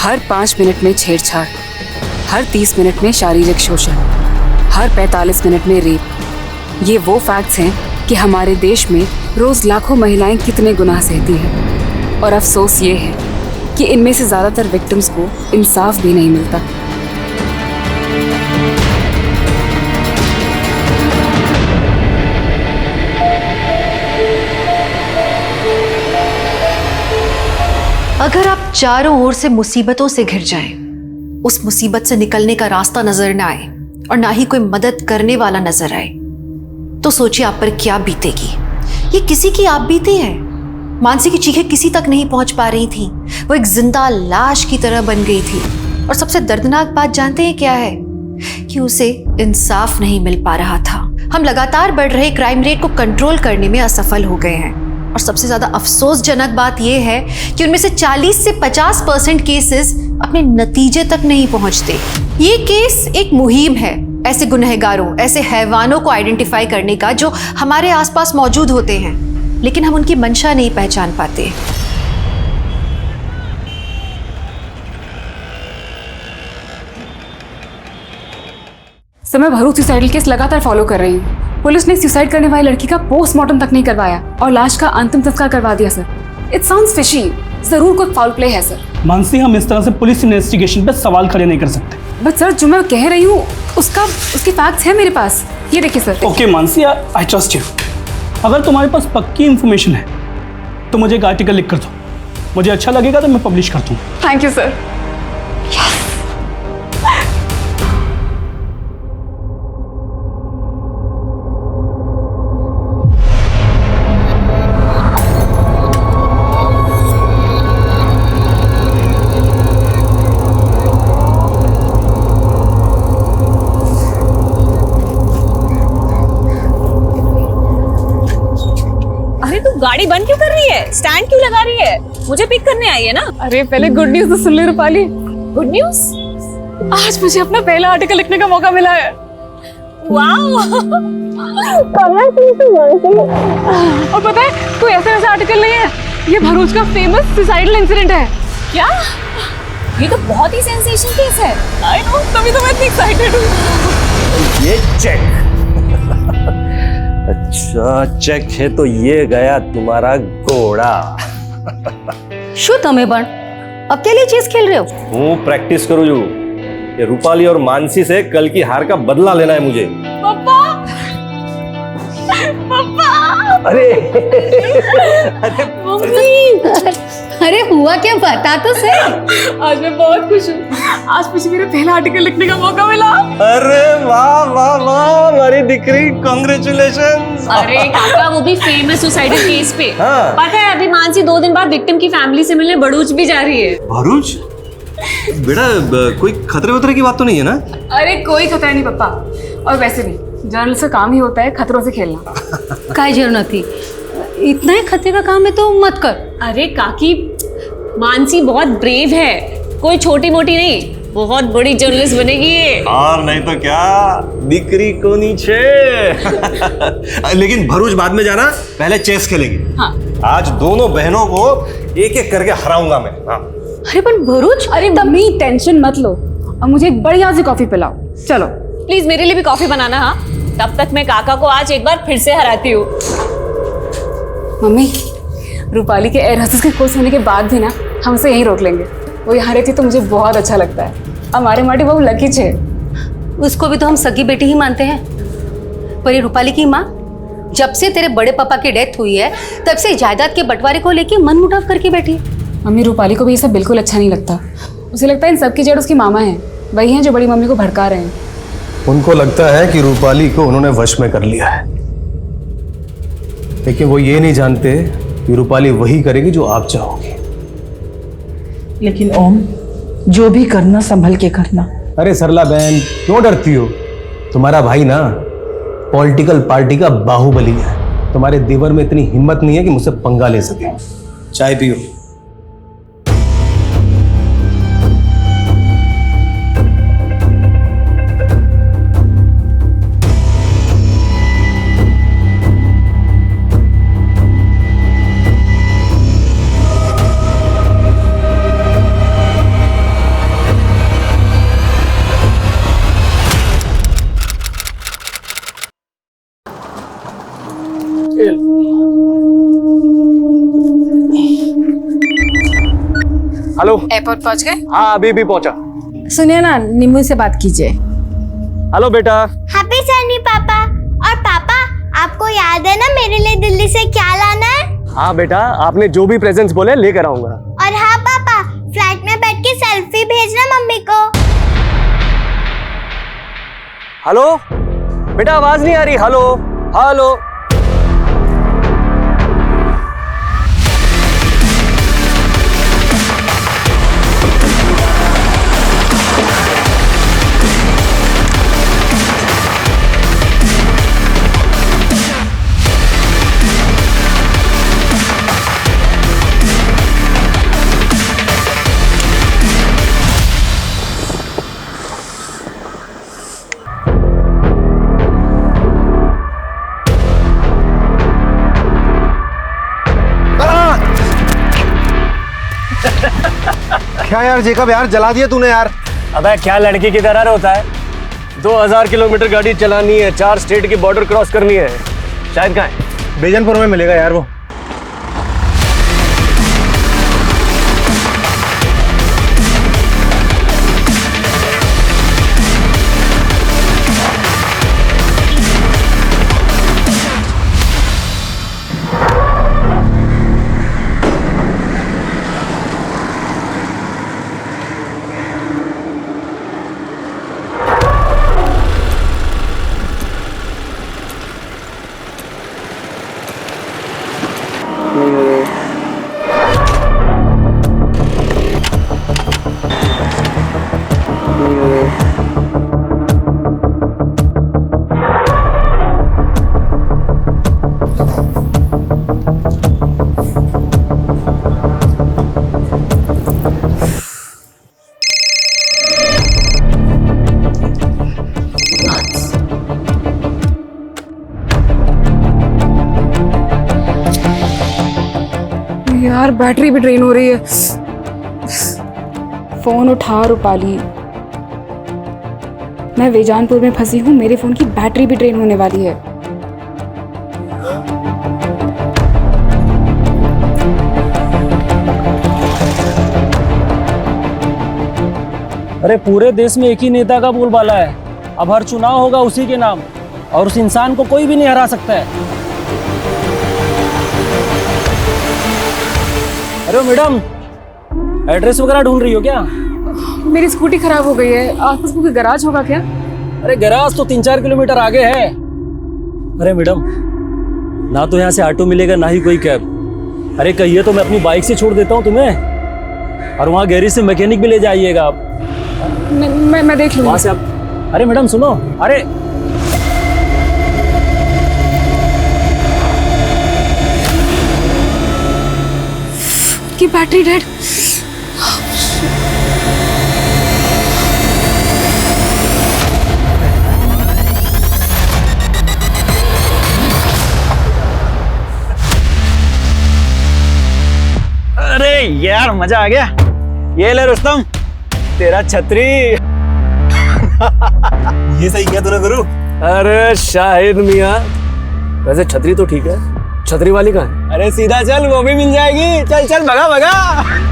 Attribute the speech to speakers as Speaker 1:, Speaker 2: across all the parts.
Speaker 1: हर 5 minute में छेड़छाड़, हर 30 minute में शारीरिक शोषण, हर 45 मिनट में रेप। ये वो फैक्ट्स हैं कि हमारे देश में रोज लाखों महिलाएं कितने गुनाह सहती हैं। और अफसोस ये है कि इनमें से ज्यादातर विक्टिम्स को इंसाफ भी नहीं मिलता।
Speaker 2: अगर आप चारों ओर से मुसीबतों से घिर जाएं, उस मुसीबत से निकलने का रास्ता नजर ना आए और ना ही कोई मदद करने वाला नजर आए, तो सोचिए आप पर क्या बीतेगी। ये किसी की आप बीती है। मानसी की चीखें किसी तक नहीं पहुंच पा रही थी। वो एक जिंदा लाश की तरह बन गई थी। और सबसे दर्दनाक बात जानते हैं क्या है? कि उसे इंसाफ नहीं मिल पा रहा था। हम लगातार बढ़ रहे क्राइम रेट को कंट्रोल करने में असफल हो गए हैं। और सबसे ज्यादा अफसोसजनक बात यह है कि उनमें से 40 से 50% केसेस अपने नतीजे तक नहीं पहुंचते। ये केस एक मुहिम है ऐसे गुनहगारों, ऐसे हैवानों को आइडेंटिफाई करने का जो हमारे आसपास मौजूद होते हैं, लेकिन हम उनकी मंशा नहीं पहचान पाते।
Speaker 1: सर, मैं भरूच सुसाइडल केस लगातार फॉलो कर रही हूँ। पुलिस ने सुसाइड करने वाली लड़की का पोस्टमार्टम तक नहीं करवाया और लाश का अंतिम संस्कार करवा दिया सर। It sounds fishy. जरूर कोई फाउल प्ले है सर।
Speaker 3: मानसी, हम इस तरह से पुलिस इन्वेस्टिगेशन पे सवाल खड़े नहीं कर सकते।
Speaker 1: बट सर, जो मैं कह रही हूँ उसके फैक्ट्स हैं मेरे पास। ये देखिए sir.
Speaker 3: Okay Mansi, I trust you. अगर तुम्हारे पास पक्की इंफॉर्मेशन है तो मुझे एक आर्टिकल लिख कर दो। मुझे अच्छा लगेगा तो मैं पब्लिश कर दूँ।
Speaker 1: Thank you sir.
Speaker 4: गाड़ी बंद क्यों कर रही है? स्टैंड क्यों लगा रही है? मुझे पिक करने आई है ना।
Speaker 1: अरे पहले गुड न्यूज तो सुन ले रूपाली।
Speaker 4: Good news?
Speaker 1: आज मुझे अपना पहला आर्टिकल लिखने का मौका मिला है।
Speaker 4: वाओ!
Speaker 1: और पता है, कोई ऐसा आर्टिकल नहीं है, ये भरूच का फेमस सुसाइडल इंसिडेंट है।
Speaker 4: क्या? ये तो बहुत ही सेंसेशन केस है।
Speaker 1: आई नो, तभी तो मैं इतनी एक्साइटेड हूँ।
Speaker 5: ये चेक। अच्छा, चेक है तो ये गया तुम्हारा घोड़ा।
Speaker 6: શું તમે પણ अकेले चेस खेल रहे हो?
Speaker 5: हूँ प्रैक्टिस करूँ जो ये रूपाली और मानसी से कल की हार का बदला लेना है मुझे।
Speaker 4: पापा! पापा!
Speaker 5: अरे
Speaker 4: मम्मी!
Speaker 6: अरे हुआ क्या, बता तो सही।
Speaker 1: आज मैं बहुत खुश हूँ। आज मुझे मेरा पहला आर्टिकल लिखने का मौका मिला।
Speaker 5: अरे वाह वाह वाह, हमारी दिकरी, कांग्रेचुलेशंस।
Speaker 4: अरे काका, वो भी फेमस सुसाइडल केस पे।
Speaker 5: हाँ।
Speaker 4: पता है, अभी मानसी 2 दिन बाद विक्टिम की फैमिली से मिलने भरूच भी जा रही है।
Speaker 5: भरूच? बेटा, कोई खतरे वतरे की बात तो नहीं है ना?
Speaker 1: अरे कोई खतरा नहीं पापा। और वैसे भी जर्नलिस्ट का काम ही होता है खतरों से खेलना।
Speaker 6: काय जरूरत नहीं, इतना ही खतरे का काम है तो मत कर।
Speaker 4: अरे काकी, मानसी बहुत ब्रेव है, कोई छोटी मोटी नहीं, बहुत बड़ी जर्नलिस्ट बनेगी ये।
Speaker 5: और नहीं तो क्या, दिकरी को नीचे। लेकिन भरूच बाद में जाना, पहले चेस खेलेंगे।
Speaker 1: हाँ।
Speaker 5: आज दोनों बहनों को एक एक करके हराऊंगा मैं। हाँ।
Speaker 6: अरे पर भरूच,
Speaker 1: अरे मम्मी टेंशन मत लो और मुझे एक बढ़िया सी कॉफी पिलाओ। चलो
Speaker 4: प्लीज मेरे लिए भी कॉफी बनाना। हाँ, तब तक मैं काका को आज एक बार फिर से हराती हूँ।
Speaker 1: मम्मी, रूपाली के एयर होस्टेस के कोर्स होने के बाद भी ना हम उसे यहीं रोक लेंगे। वो यहाँ रहती तो मुझे बहुत अच्छा लगता है। हमारे माटी बहुत लकी छे।
Speaker 6: उसको भी तो हम सगी बेटी ही मानते हैं। पर ये रूपाली की माँ जब से तेरे बड़े पापा की डेथ हुई है तब से जायदाद के बंटवारे को लेके मन मुटाव करके बैठी है।
Speaker 1: मम्मी, रूपाली को भी ये सब बिल्कुल अच्छा नहीं लगता। उसे लगता है इन सब की जड़ उसकी मामा है, वही हैं जो बड़ी मम्मी को भड़का रहे हैं।
Speaker 7: उनको लगता है कि रूपाली को उन्होंने वश में कर लिया है, लेकिन वो ये नहीं जानते कि रूपाली वही करेगी जो आप चाहोगे।
Speaker 8: लेकिन ओम, जो भी करना संभल के करना।
Speaker 7: अरे सरला बहन, क्यों डरती हो? तुम्हारा भाई ना पॉलिटिकल पार्टी का बाहुबली है। तुम्हारे देवर में इतनी हिम्मत नहीं है कि मुझसे पंगा ले सके। चाय पियो।
Speaker 5: हेलो,
Speaker 1: एयरपोर्ट पहुंच गए?
Speaker 5: हाँ अभी भी पहुंचा।
Speaker 8: सुनिए ना, नींबू से बात कीजिए।
Speaker 5: हेलो बेटा।
Speaker 9: हैप्पी सनी पापा। और पापा, आपको याद है ना मेरे लिए दिल्ली से क्या लाना है?
Speaker 5: हाँ बेटा, आपने जो भी प्रेजेंट्स बोले लेकर आऊंगा।
Speaker 9: और हाँ पापा, फ्लाइट में बैठ के सेल्फी भेजना मम्मी को।
Speaker 5: हेलो बेटा, आवाज नहीं आ रही। Hello hello.
Speaker 7: क्या यार जेकब, यार जला दिया तूने यार।
Speaker 5: अबे क्या लड़की की तरह होता है? 2000 किलोमीटर गाड़ी चलानी है, 4 स्टेट की बॉर्डर क्रॉस करनी है। शायद कहाँ है?
Speaker 7: बेजनपुर में मिलेगा यार वो।
Speaker 1: यार बैटरी भी ड्रेन हो रही है। फोन उठा रूपाली, मैं वेजानपुर में फंसी हूँ, मेरे फोन की बैटरी भी ड्रेन होने वाली है।
Speaker 10: अरे पूरे देश में एक ही नेता का बोलबाला है। अब हर चुनाव होगा उसी के नाम, और उस इंसान को कोई भी नहीं हरा सकता है। अरे मैडम, एड्रेस वगैरह ढूंढ रही हो क्या?
Speaker 1: मेरी स्कूटी खराब हो गई है, आसपास कोई गैराज होगा क्या?
Speaker 10: अरे गैराज तो 3-4 किलोमीटर आगे है। अरे मैडम, ना तो यहाँ से ऑटो मिलेगा ना ही कोई कैब। अरे कहिए तो मैं अपनी बाइक से छोड़ देता हूँ तुम्हें, और वहाँ गैरेज से मैकेनिक भी ले जाइएगा आप।
Speaker 1: मैं देख लूँगा।
Speaker 10: वहाँ से आप। अरे मैडम सुनो, अरे
Speaker 1: की बैटरी डेड।
Speaker 10: अरे यार मजा आ गया। ये ले रुस्तम, तेरा छतरी।
Speaker 7: ये सही किया तूने गुरु।
Speaker 5: अरे शाहिद मियाँ, वैसे छतरी तो ठीक है, छतरी वाली कहाँ है?
Speaker 10: अरे सीधा चल, वो भी मिल जाएगी। चल चल, भगा भगा।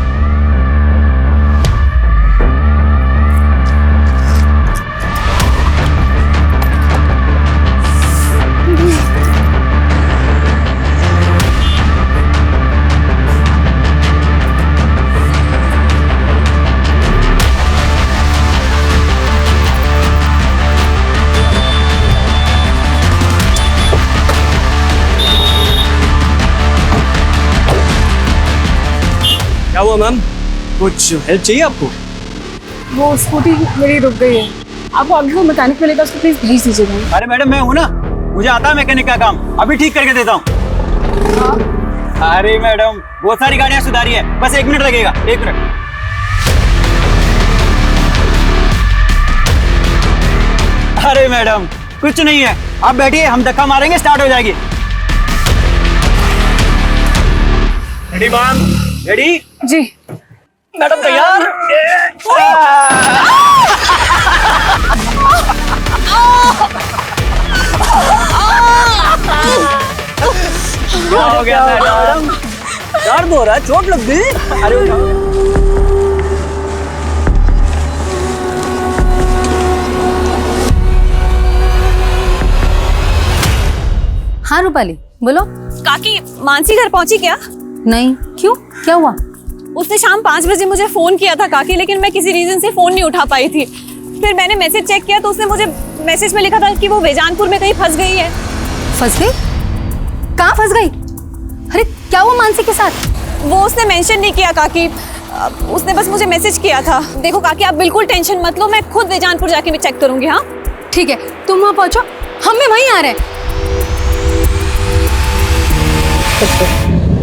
Speaker 5: हुआ मैम? कुछ हेल्प चाहिए आपको?
Speaker 1: वो स्कूटी मेरी रुक गई है, आपको आगे वो मैकेनिक मिलेगा, उसको प्लीज भेज दीजिएगा।
Speaker 11: अरे मैडम मैं हूँ ना, मुझे आता है मैकेनिक का काम, अभी ठीक करके देता हूँ। अरे मैडम बहुत सारी गाड़ियाँ सुधारी है, बस 1 मिनट लगेगा, 1 मिनट। अरे मैडम कुछ नहीं है, आप बैठिए, हम धक्का मारेंगे, स्टार्ट हो जाएगी। Ready ma'am? रेडी?
Speaker 1: जी।
Speaker 11: मैडम तैयार? क्या हो गया मैडम?
Speaker 5: दर्द हो रहा है, चोट लग गई?
Speaker 11: अरे
Speaker 6: हाँ रूपाली बोलो।
Speaker 4: काकी मानसी घर पहुंची क्या?
Speaker 6: नहीं, क्यों, क्या हुआ?
Speaker 4: उसने शाम 5 बजे मुझे फोन किया था काकी, लेकिन मैं किसी रीजन से फोन नहीं उठा पाई थी। फिर मैंने मैसेज चेक किया तो उसने मुझे मैसेज में लिखा था कि वो बेजानपुर में कहीं फंस गई है।
Speaker 6: फंस गई? कहाँ फंस गई? अरे क्या हुआ मानसी के साथ?
Speaker 4: वो उसने मेंशन नहीं किया काकी, उसने बस मुझे मैसेज किया था। देखो काकी आप बिल्कुल टेंशन मत लो, मैं खुद बेजानपुर जाके भी चेक करूंगी। हाँ
Speaker 6: ठीक है, तुम वहाँ पहुंचो, हम भी वहीं आ रहे हैं।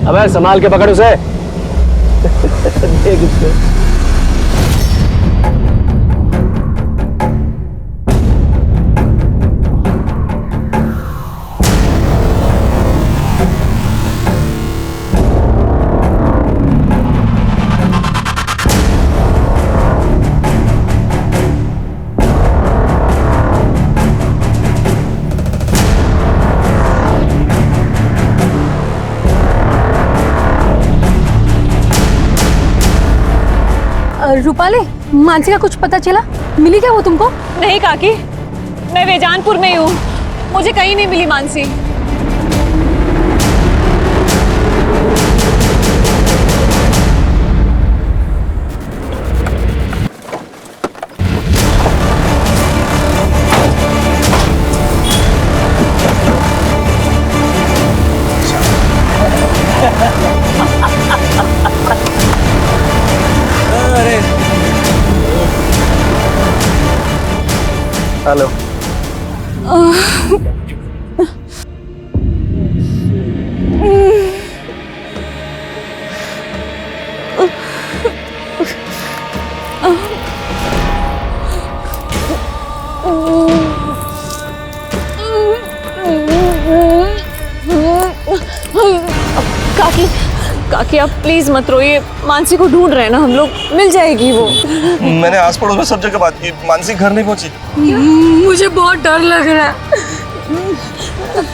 Speaker 5: अबे संभाल के पकड़ उसे। देख इसको।
Speaker 6: रूपाली, मानसी का कुछ पता चला? मिली क्या वो तुमको?
Speaker 4: नहीं काकी, मैं बेजानपुर में ही हूँ, मुझे कहीं नहीं मिली मानसी।
Speaker 5: हेलो।
Speaker 4: काकी काकी आप प्लीज मत रोइए, मानसी को ढूंढ रहे हैं ना हम लोग, मिल जाएगी वो।
Speaker 12: मैंने आस पड़ोस में सब जगह बात की, मानसी घर नहीं पहुंची।
Speaker 1: मुझे बहुत डर लग रहा है।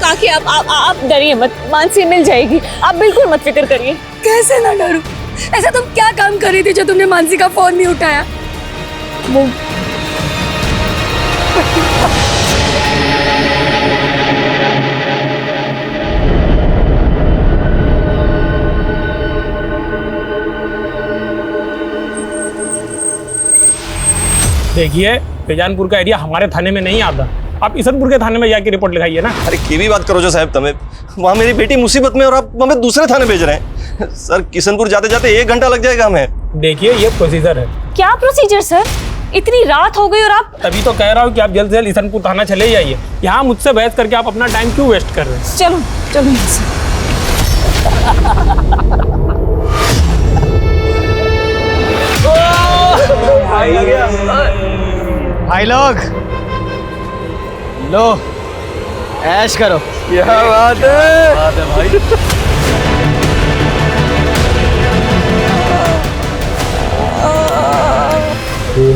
Speaker 4: काकी आप डरिए मत, मानसी मिल जाएगी, आप बिल्कुल मत फिक्र करिए।
Speaker 1: कैसे ना डरूं? ऐसा तुम क्या काम कर रही थी जो तुमने मानसी का फोन नहीं उठाया? वो
Speaker 3: देखिए, बेजानपुर का एरिया हमारे थाने में नहीं आता, आप इसनपुर के थाने में जाके रिपोर्ट लिखाइए ना।
Speaker 12: अरे की भी बात करो जो साहब, तुम्हें वहाँ मेरी बेटी मुसीबत में और आप हमें दूसरे थाने भेज रहे हैं। सर किशनपुर जाते जाते 1 घंटा लग जाएगा हमें।
Speaker 3: देखिए ये प्रोसीजर है।
Speaker 4: क्या प्रोसीजर सर? इतनी रात हो गई और आप?
Speaker 3: तभी तो कह रहा हूँ कि आप जल्द से जल्द इसनपुर थाना चले जाइए। यहाँ मुझसे बहस करके आप अपना टाइम क्यों वेस्ट कर रहे हैं?
Speaker 4: चलो चलो यहाँ से।
Speaker 11: भाई लोग लो ऐश करो।
Speaker 5: क्या बात है? बात है भाई।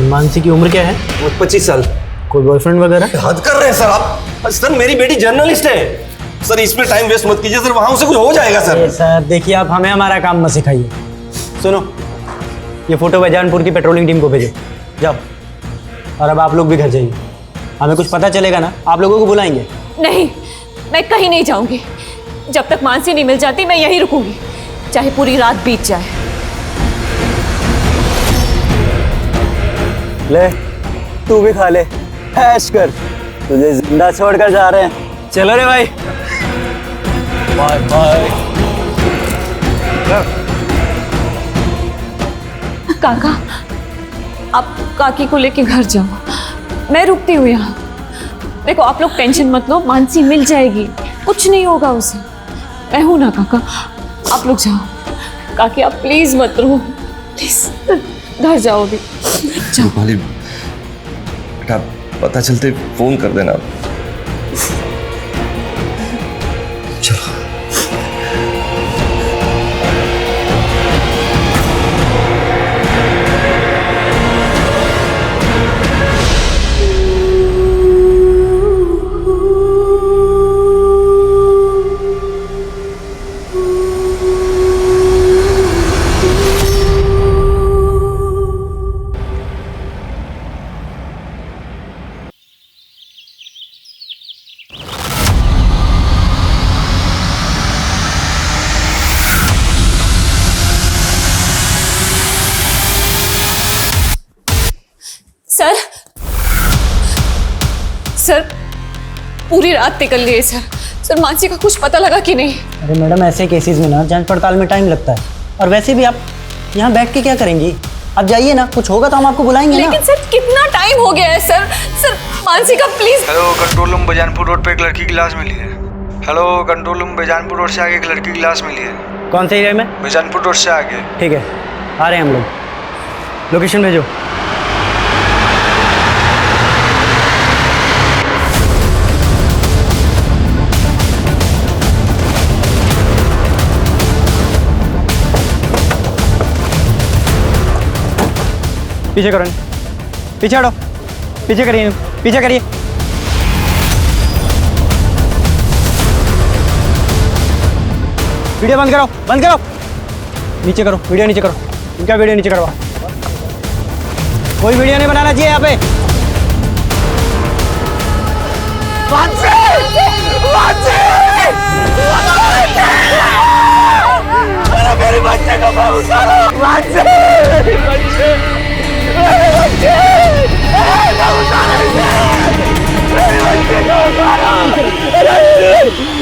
Speaker 11: मानसी की उम्र क्या है?
Speaker 12: 25 साल।
Speaker 11: कोई बॉयफ्रेंड वगैरह?
Speaker 12: हद कर रहे हैं सर आप। सर मेरी बेटी जर्नलिस्ट है सर, इसमें टाइम वेस्ट मत कीजिए सर, वहां से कुछ हो जाएगा सर।
Speaker 11: सर देखिए आप हमें हमारा काम मत सिखाइए। सुनो, ये फोटो बेजानपुर की पेट्रोलिंग टीम को भेजो, जाओ। और अब आप लोग भी घर जाइए, हमें कुछ पता चलेगा ना आप लोगों को बुलाएंगे।
Speaker 4: नहीं, मैं कहीं नहीं जाऊंगी, जब तक मानसी नहीं मिल जाती मैं यहीं रुकूंगी, चाहे पूरी रात बीत जाए।
Speaker 11: ले तू भी खा ले, ऐश कर, तुझे जिंदा छोड़कर जा रहे हैं। चलो रे भाई, बाय बाय।
Speaker 4: काका, आप काकी को लेके घर जाओ, मैं रुकती हूँ यहाँ। देखो आप लोग टेंशन मत लो, मानसी मिल जाएगी, कुछ नहीं होगा उसे। मैं हूं ना काका, आप लोग जाओ। काकी आप प्लीज मत रो, प्लीज घर जाओ अभी।
Speaker 12: रूपाली बेटा, पता चलते फोन कर देना। चलो।
Speaker 4: सर, सर पूरी रात निकल गई है सर। सर मानसी का कुछ पता लगा कि नहीं?
Speaker 11: अरे मैडम, ऐसे केसेस में ना जांच पड़ताल में टाइम लगता है, और वैसे भी आप यहाँ बैठ के क्या करेंगी? आप जाइए ना, कुछ होगा तो हम आपको बुलाएंगे ना।
Speaker 4: लेकिन सर कितना टाइम हो गया है सर। सर मानसी का please.
Speaker 13: Hello, control room Bejanpur road पे एक लड़की की लाश मिली है। Hello, control room Bejanpur road से आगे एक लड़की की लाश मिली है।
Speaker 11: कौन से एरिया में?
Speaker 13: बेजानपुर रोड से आगे।
Speaker 11: ठीक है, आ रहे हैं हम लोग। लोकेशन भेजो। पीछे करो, पीछे हटो, पीछे करिए, पीछे करिए। वीडियो बंद करो, बंद करो, नीचे करो, वीडियो नीचे करो, इनका वीडियो नीचे करवा। कोई वीडियो नहीं बनाना चाहिए यहाँ पे।
Speaker 14: मेरे बच्चे को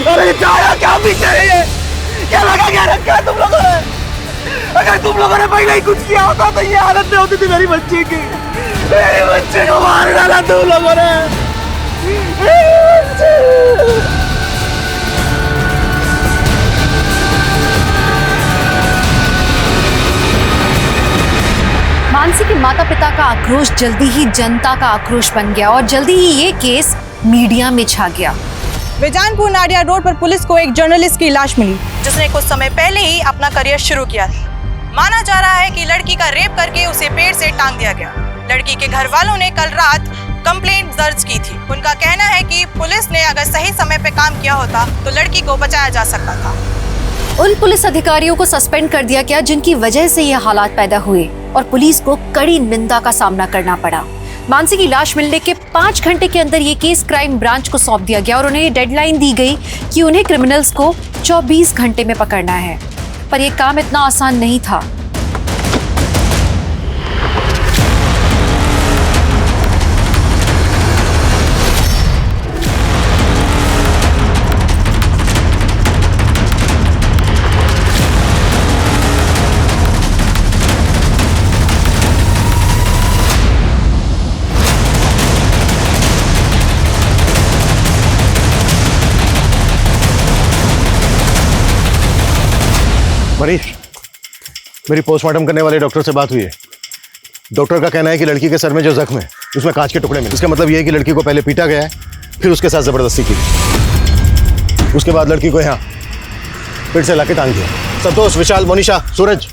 Speaker 14: अरे क्या पीछे है? क्या लगा क्या रखा है तुम लोगों ने? अगर तुम लोगों ने पहले ही कुछ किया होता तो ये हालत नहीं होती थी मेरी बच्ची की। मेरे बच्चे को मार डाला तुम लोगों ने।
Speaker 2: मानसी के माता पिता का आक्रोश जल्दी ही जनता का आक्रोश बन गया और जल्दी ही ये केस मीडिया में छा गया।
Speaker 15: बेजानपुर नाडिया रोड पर पुलिस को एक जर्नलिस्ट की लाश मिली, जिसने कुछ समय पहले ही अपना करियर शुरू किया था। माना जा रहा है कि लड़की का रेप करके उसे पेड़ से टांग दिया गया। लड़की के घर वालों ने कल रात कंप्लेंट दर्ज की थी। उनका कहना है कि पुलिस ने अगर सही समय पे काम किया होता तो लड़की को बचाया जा सकता था।
Speaker 2: उन पुलिस अधिकारियों को सस्पेंड कर दिया गया जिनकी वजह से ये हालात पैदा हुए और पुलिस को कड़ी निंदा का सामना करना पड़ा। मानसी की लाश मिलने के 5 घंटे के अंदर ये केस क्राइम ब्रांच को सौंप दिया गया और उन्हें डेडलाइन दी गई कि उन्हें क्रिमिनल्स को 24 घंटे में पकड़ना है। पर यह काम इतना आसान नहीं था।
Speaker 16: मनीष, मेरी पोस्टमार्टम करने वाले डॉक्टर से बात हुई है। डॉक्टर का कहना है कि लड़की के सर में जो जख्म है उसमें कांच के टुकड़े मिले। इसका मतलब यह है कि लड़की को पहले पीटा गया है, फिर उसके साथ जबरदस्ती की, उसके बाद लड़की को यहाँ फिर से लाके टांग दिया। संतोष, विशाल, मोनिशा, सूरज,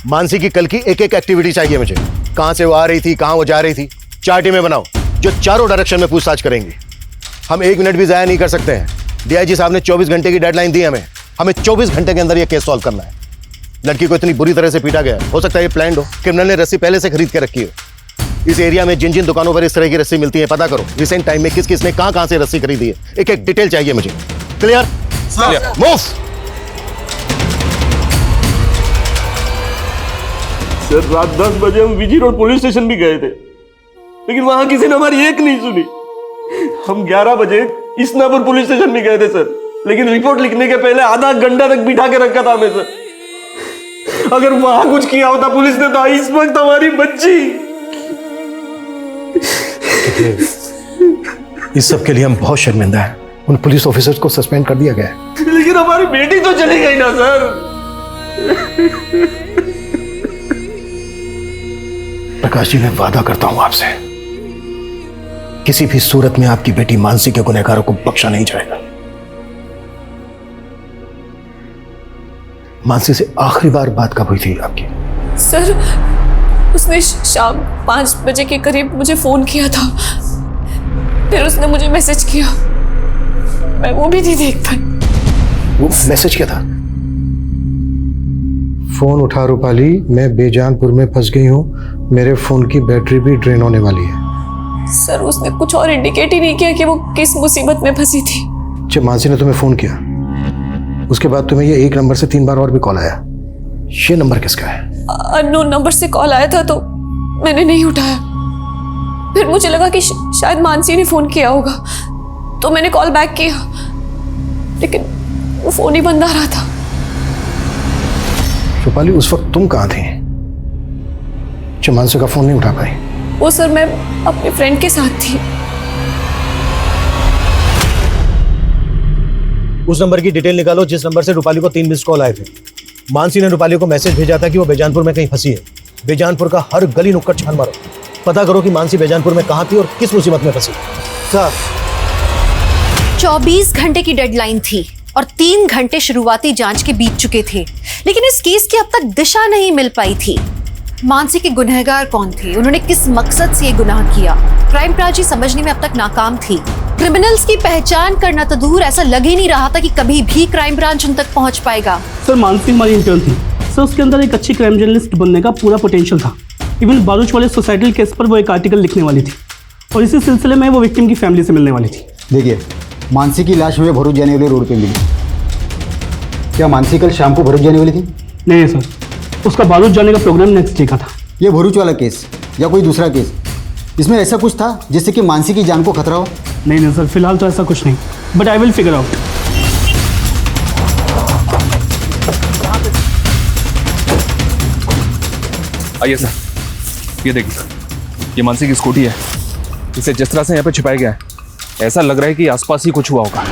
Speaker 16: मानसी की कल की एक एक एक्टिविटी चाहिए मुझे। कहाँ से वो आ रही थी, कहाँ वो जा रही थी। 4 टीमें बनाओ जो चारों डायरेक्शन में पूछताछ करेंगी। हम 1 मिनट भी जाया नहीं कर सकते हैं। डीआईजी साहब ने 24 घंटे की डेडलाइन दी हमें 24 घंटे के अंदर ये केस सॉल्व करना है। लड़की को इतनी बुरी तरह से पीटा गया, हो सकता है ये प्लान्ड हो। क्रिमिनल ने रस्सी पहले से खरीद के रखी हो। इस एरिया में जिन जिन दुकानों पर इस तरह की रस्सी मिलती है पता करो। रिसेंट टाइम में किस किस ने कहां से रस्सी खरीदी है, एक एक डिटेल चाहिए मुझे। क्लियर? मूव।
Speaker 12: सर, रात 10 बजे हम विजी रोड पुलिस स्टेशन भी गए थे, लेकिन वहां किसी ने हमारी एक नहीं सुनी। हम 11 बजे इसनापुर पुलिस स्टेशन भी गए थे सर, लेकिन रिपोर्ट लिखने के पहले आधा घंटा तक बिठा के रखा था हमें सर। अगर वहां कुछ किया होता पुलिस ने तो इस वक्त हमारी बच्ची।
Speaker 16: इस सब के लिए हम बहुत शर्मिंदा हैं। उन पुलिस ऑफिसर्स को सस्पेंड कर दिया गया है।
Speaker 12: लेकिन हमारी बेटी तो चली गई ना सर।
Speaker 16: प्रकाश जी, मैं वादा करता हूं आपसे, किसी भी सूरत में आपकी बेटी मानसी के गुनहगारों को बख्शा नहीं जाएगा। मानसी से आखिरी बार बात कब हुई थी आपकी?
Speaker 4: सर, उसने शाम 5 बजे के करीब मुझे फोन किया था, फिर उसने मुझे मैसेज किया, मैं वो भी नहीं देख पाई।
Speaker 16: वो मैसेज क्या था? फोन उठा रूपाली, मैं बेजानपुर में फंस गई हूँ, मेरे फोन की बैटरी भी ड्रेन होने वाली है।
Speaker 4: सर, उसने कुछ और इंडिकेट ही नहीं किया कि वो किस मुसीबत में फंसी थी।
Speaker 16: जब मानसी ने तुम्हें फोन किया उसके बाद तुम्हें ये एक नंबर से 3 बार और भी कॉल आया, ये नंबर किसका है?
Speaker 4: अननोन नंबर से कॉल आया था तो मैंने नहीं उठाया, फिर मुझे लगा कि शायद मानसी ने फोन किया होगा, तो मैंने कॉल बैक किया, लेकिन वो फोन ही बंद आ रहा था।
Speaker 16: रूपाली, उस वक्त तुम कहाँ थी जब मानसी का फोन नहीं उठा पाई?
Speaker 4: वो सर, मैं अपने फ्रेंड के साथ थी।
Speaker 16: उस नंबर की डिटेल निकालो जिस नंबर से रूपाली को 3 मिस्ड कॉल आए थे। मानसी ने रूपाली को मैसेज भेजा था कि वो बेजानपुर में कहीं फंसी है। बेजानपुर का हर गली नुक्कड़ छान मारो, पता करो कि मानसी बेजानपुर में कहाँ थी और किस मुसीबत में फंसी। सर,
Speaker 2: 24 घंटे की डेडलाइन थी और 3 घंटे शुरुआती जांच के बीत चुके थे, लेकिन इस केस की अब तक दिशा नहीं मिल पाई थी। मानसी के गुनहगार कौन थे, उन्होंने किस मकसद से ये गुनाह किया, क्राइम ब्रांच समझने में अब तक नाकाम थी। क्रिमिनल्स की पहचान करना तो दूर, ऐसा लग ही नहीं रहा था कि कभी भी क्राइम ब्रांच उन तक पहुंच पाएगा।
Speaker 3: सर, मानसी हमारी इंटर्न थी सर, उसके अंदर एक अच्छी क्राइम जर्नलिस्ट बनने का पूरा पोटेंशियल था। इवन बारूच वाले सोसाइटल केस पर वो एक आर्टिकल लिखने वाली थी और इसी सिलसिले में वो विक्टिम की फैमिली से मिलने वाली थी।
Speaker 17: देखिए, मानसी की लाश हमें भरूच जाने वाले रोड पे मिली। क्या मानसी कल शाम को भरूच जाने वाली थी?
Speaker 3: नहीं सर, उसका बारूच जाने का प्रोग्राम नेक्स्ट डे का था।
Speaker 17: ये भरूच वाला केस या कोई दूसरा केस, इसमें ऐसा कुछ था जिससे कि मानसी की जान को खतरा हो?
Speaker 3: नहीं सर, फिलहाल तो ऐसा कुछ नहीं, but I will figure out.
Speaker 18: आइए सर, ये देखिए, ये मानसी की स्कूटी है। इसे जिस तरह से यहाँ पे छिपाया गया है, ऐसा लग रहा है कि आसपास ही कुछ हुआ होगा।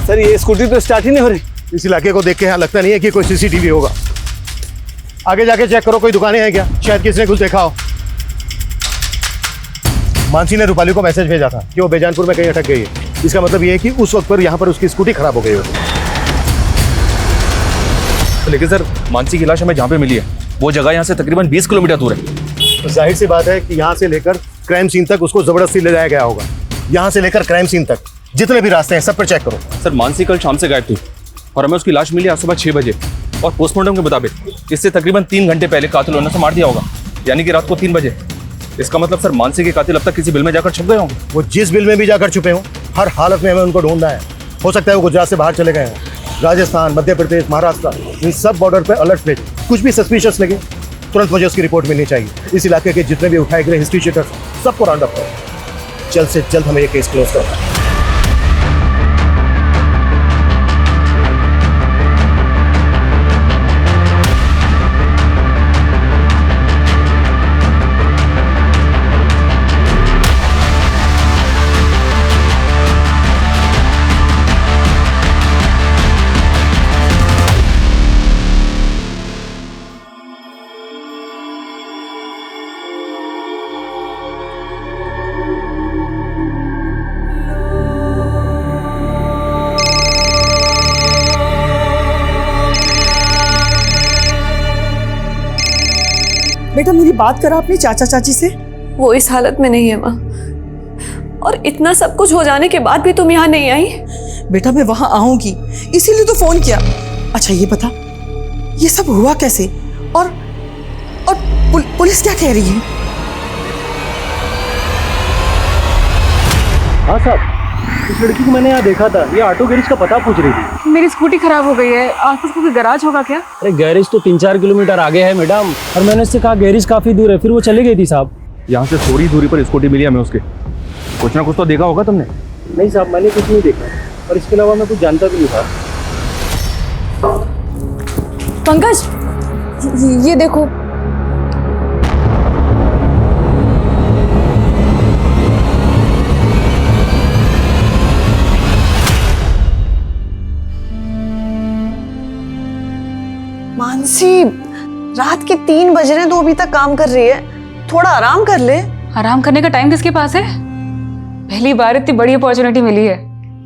Speaker 16: सर, ये स्कूटी तो स्टार्ट ही नहीं हो रही। इस इलाके को देख के यहाँ लगता नहीं है कि कोई सीसीटीवी होगा। आगे जाके चेक करो, कोई दुकानें हैं क्या, शायद किसी ने कुछ देखा हो। मानसी ने रूपाली को मैसेज भेजा था कि वो बेजानपुर में कहीं अटक गई है। इसका मतलब ये है कि उस वक्त पर यहाँ पर उसकी स्कूटी खराब हो गई होगी।
Speaker 18: लेकिन सर, मानसी की लाश हमें जहाँ पे मिली है वो जगह यहाँ से तकरीबन 20 किलोमीटर दूर है।
Speaker 16: तो जाहिर सी बात है कि यहाँ से लेकर क्राइम सीन तक उसको जबरदस्ती ले जाया गया होगा। यहाँ से लेकर क्राइम सीन तक जितने भी रास्ते हैं सब पर चेक करो।
Speaker 18: सर, मानसी कल शाम से गायब थी और हमें उसकी लाश मिली आज सुबह 6 बजे और पोस्टमार्टम के मुताबिक इससे तकरीबन 3 घंटे पहले कातिल ने मार दिया होगा, यानी कि रात को 3 बजे। इसका मतलब सर, मानसी के कातिल अब तक किसी बिल में जाकर छुप गए होंगे।
Speaker 16: वो जिस बिल में भी जाकर छुपे हों, हर हालत में हमें उनको ढूंढना है। हो सकता है वो गुजरात से बाहर चले गए हैं, राजस्थान, मध्य प्रदेश, महाराष्ट्र, इन सब बॉर्डर पर अलर्ट भेज। कुछ भी सस्पिशियस लगे तुरंत मुझे उसकी रिपोर्ट मिलनी चाहिए। इस इलाके के जितने भी उठाए गए हिस्ट्री शीटर्स सबको राउंड अप करो। जल्द से जल्द हमें ये केस क्लोज करना है।
Speaker 8: बेटा, मेरी बात करा अपने चाचा चाची से?
Speaker 4: वो इस हालत में नहीं है माँ, और इतना सब कुछ हो जाने के बाद भी तुम यहाँ नहीं आई।
Speaker 8: बेटा, मैं वहां आऊंगी इसीलिए तो फोन किया। अच्छा ये बता, ये सब हुआ कैसे और पुलिस क्या कह रही है?
Speaker 3: हाँ साहब, इस लड़की को मैंने यहाँ देखा था, ये ऑटो गैरेज का पता पूछ रही थी।
Speaker 1: मेरी स्कूटी खराब हो गई है, आसपास कोई गैराज होगा क्या?
Speaker 10: अरे गैरेज तो 3-4 किलोमीटर आगे है मैडम, और मैंने उससे कहा गैरेज काफी दूर है, फिर वो चली गई थी साहब।
Speaker 18: यहाँ से थोड़ी दूरी पर स्कूटी मिली हमें उसके। कुछ ना कुछ तो देखा होगा तुमने?
Speaker 3: नहीं साहब, मैंने कुछ नहीं देखा।
Speaker 10: और इसके अलावा मैं कुछ जानता भी नहीं था।
Speaker 4: पंकज, ये देखो।
Speaker 15: मानसी, रात के 3 बज रहे हैं तो अभी तक काम कर रही है। थोड़ा आराम कर ले।
Speaker 1: आराम करने का टाइम किसके पास है? पहली बार इतनी बड़ी अपॉर्चुनिटी मिली है।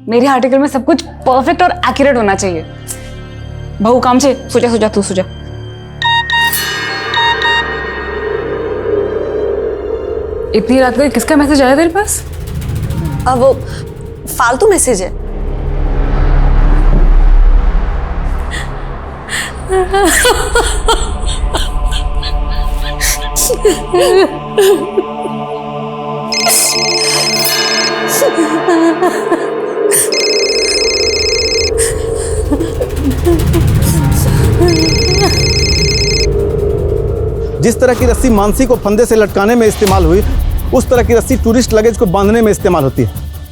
Speaker 1: मेरे आर्टिकल में सब कुछ परफेक्ट और एक्यूरेट होना चाहिए। बहू काम से सुजा तू सुजा। इतनी रात को किसका मैसेज आया तेरे पास?
Speaker 15: अब वो फालतू मैसेज है।
Speaker 17: जिस तरह की रस्सी मानसी को फंदे से लटकाने में इस्तेमाल हुई, उस तरह की रस्सी टूरिस्ट लगेज को बांधने में इस्तेमाल होती है।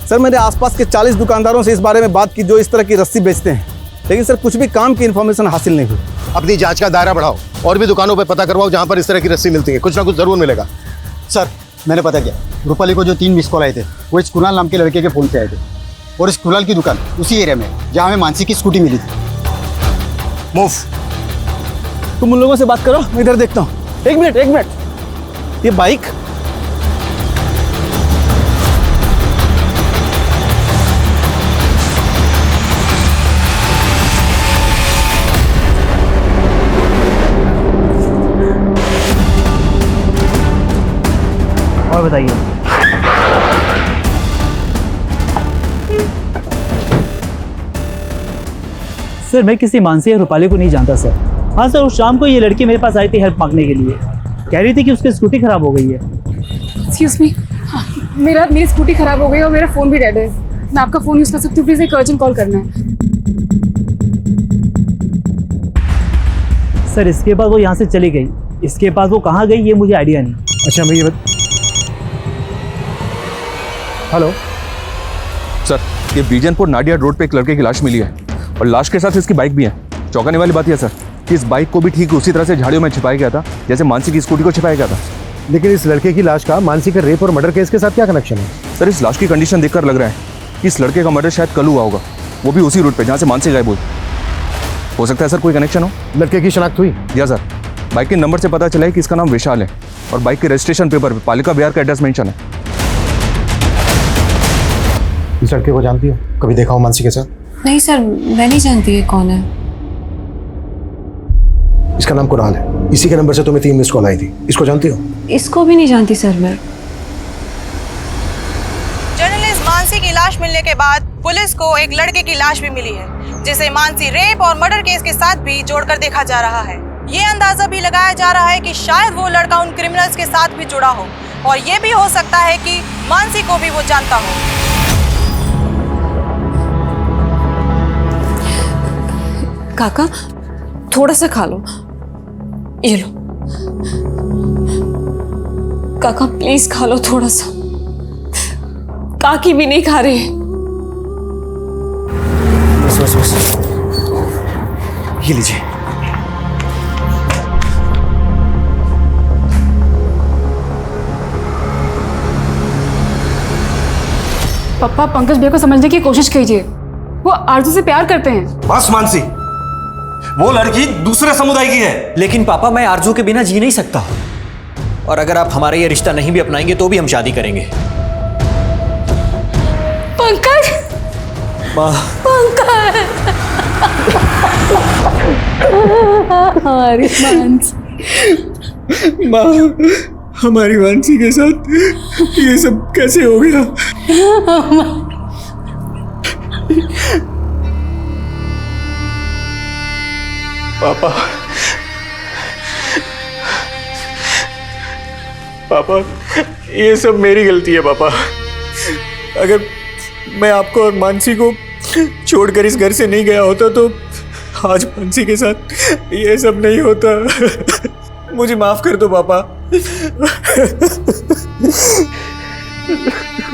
Speaker 17: सर, मैंने आसपास के 40 दुकानदारों से इस बारे में बात की जो इस तरह की रस्सी बेचते हैं, लेकिन सर कुछ भी काम की इन्फॉर्मेशन हासिल नहीं हुई।
Speaker 16: अपनी जांच का दायरा बढ़ाओ और भी दुकानों पर पता करवाओ जहां पर इस तरह की रस्सी मिलती है। कुछ ना कुछ जरूर मिलेगा।
Speaker 17: सर, मैंने पता किया, रूपाली को जो 3 मिस कॉल आए थे वो इस कुणाल नाम के लड़के के फ़ोन से आए थे, और इस कुणाल की दुकान उसी एरिया में जहाँ हमें मानसी की स्कूटी मिली थी।
Speaker 16: मूव।
Speaker 17: तुम उन लोगों से बात करो, मैं इधर देखता हूँ। एक मिनट, ये बाइक
Speaker 11: और बताइए। सर, मैं किसी मानसी या रूपाली को नहीं जानता सर। हाँ सर, उस शाम को ये लड़की मेरे पास आई थी हेल्प मांगने के लिए। कह रही थी कि उसकी स्कूटी खराब हो गई है।
Speaker 1: एक्सक्यूज मी, मेरी स्कूटी खराब हो गई और मेरा फ़ोन भी डेड है। मैं आपका फ़ोन यूज़ कर सकती हूँ? प्लीज़ एक अर्जेंट कॉल करना है।
Speaker 11: सर, इसके बाद वो यहाँ से चली गई। इसके बाद वो कहाँ गई ये मुझे आइडिया नहीं।
Speaker 17: अच्छा, मैं ये हेलो
Speaker 18: सर, ये बीजनपुर नाडिया रोड पे एक लड़के की लाश मिली है और लाश के साथ इसकी बाइक भी है। चौंकाने वाली बात यह सर कि इस बाइक को भी ठीक उसी तरह से झाड़ियों में छिपाया गया था जैसे मानसी की स्कूटी को छिपाया गया था।
Speaker 16: लेकिन इस लड़के की लाश का मानसी के रेप और मर्डर केस के साथ क्या कनेक्शन है?
Speaker 18: सर, इस लाश की कंडीशन देखकर लग रहा है कि इस लड़के का मर्डर शायद कल हुआ होगा, वो भी उसी रूट पे जहाँ से मानसी गायब हुई। हो सकता है सर कोई कनेक्शन हो।
Speaker 16: लड़के की शनाख्त हुई?
Speaker 18: या सर, बाइक के नंबर से पता चला है कि इसका नाम विशाल है और बाइक के रजिस्ट्रेशन पेपर पे पालिका बिहार का एड्रेस मेंशन है।
Speaker 16: इस लड़के को जानती हो? कभी देखा हो मानसी के साथ?
Speaker 2: नहीं सर, मैं नहीं जानती ये कौन है।
Speaker 16: इसका नाम कुणाल है। इसी के नंबर से तुम्हें 3 मिस कॉल आई थी। इसको जानती हो?
Speaker 2: इसको भी नहीं जानती सर मैं।
Speaker 15: जर्नलिस्ट मानसी की लाश मिलने के बाद पुलिस को एक लड़के की लाश भी मिली है, जिसे मानसी रेप और मर्डर केस के साथ भी जोड़कर देखा जा रहा है। ये अंदाजा भी लगाया जा रहा है कि शायद वो लड़का उन क्रिमिनल्स के साथ भी जुड़ा हो, और ये भी हो सकता है कि मानसी को भी वो जानता हो।
Speaker 4: काका, थोड़ा सा खा लो। ये लो काका, प्लीज खा लो थोड़ा सा। काकी भी नहीं खा रहे।
Speaker 16: बस ये लीजिए।
Speaker 1: पापा, पंकज भैया को समझने की कोशिश कीजिए। वो आरजू से प्यार करते हैं।
Speaker 19: बस मानसी, वो लड़की दूसरे समुदाय की है।
Speaker 20: लेकिन पापा, मैं आरजू के बिना जी नहीं सकता, और अगर आप हमारा ये रिश्ता नहीं भी अपनाएंगे तो भी हम शादी करेंगे।
Speaker 4: पंकज,
Speaker 20: माँ,
Speaker 4: पंकज,
Speaker 14: हमारी मानसी, माँ, हमारी मानसी के साथ ये सब कैसे हो गया? पापा, ये सब मेरी गलती है पापा। अगर मैं आपको और मानसी को छोड़कर इस घर से नहीं गया होता तो आज मानसी के साथ ये सब नहीं होता। मुझे माफ कर दो पापा।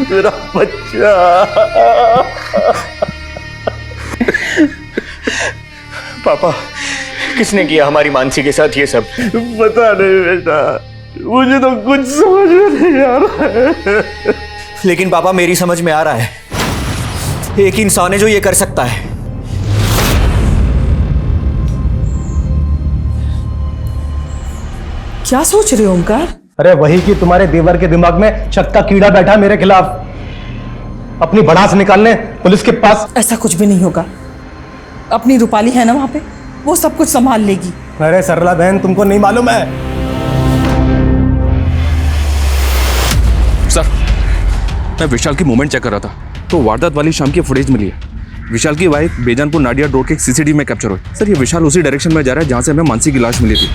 Speaker 12: मेरा बच्चा।
Speaker 13: पापा, किसने किया हमारी मानसी के साथ ये सब?
Speaker 12: पता नहीं बेटा, मुझे तो कुछ समझ में नहीं आ रहा है।
Speaker 20: लेकिन पापा मेरी समझ में आ रहा है, एक इंसान है जो ये कर सकता है।
Speaker 8: क्या सोच रहे हो ओमकार?
Speaker 7: अरे वही कि तुम्हारे देवर के दिमाग में शक का कीड़ा बैठा मेरे खिलाफ, अपनी भड़ास निकालने पुलिस के पास।
Speaker 8: ऐसा कुछ भी नहीं होगा, अपनी रूपाली है ना वहां पे, वो सब कुछ संभाल लेगी।
Speaker 7: अरे सरला बहन, तुमको नहीं मालूम है।
Speaker 18: सर, मैं विशाल की मूवमेंट चेक कर रहा था तो वारदात वाली शाम की फुटेज मिली है। विशाल की बाइक बेजानपुर नाडिया रोड के सीसीटीवी में कैप्चर हुई। सर, ये विशाल उसी डायरेक्शन में जा रहा है जहां से हमें मानसी की लाश मिली थी,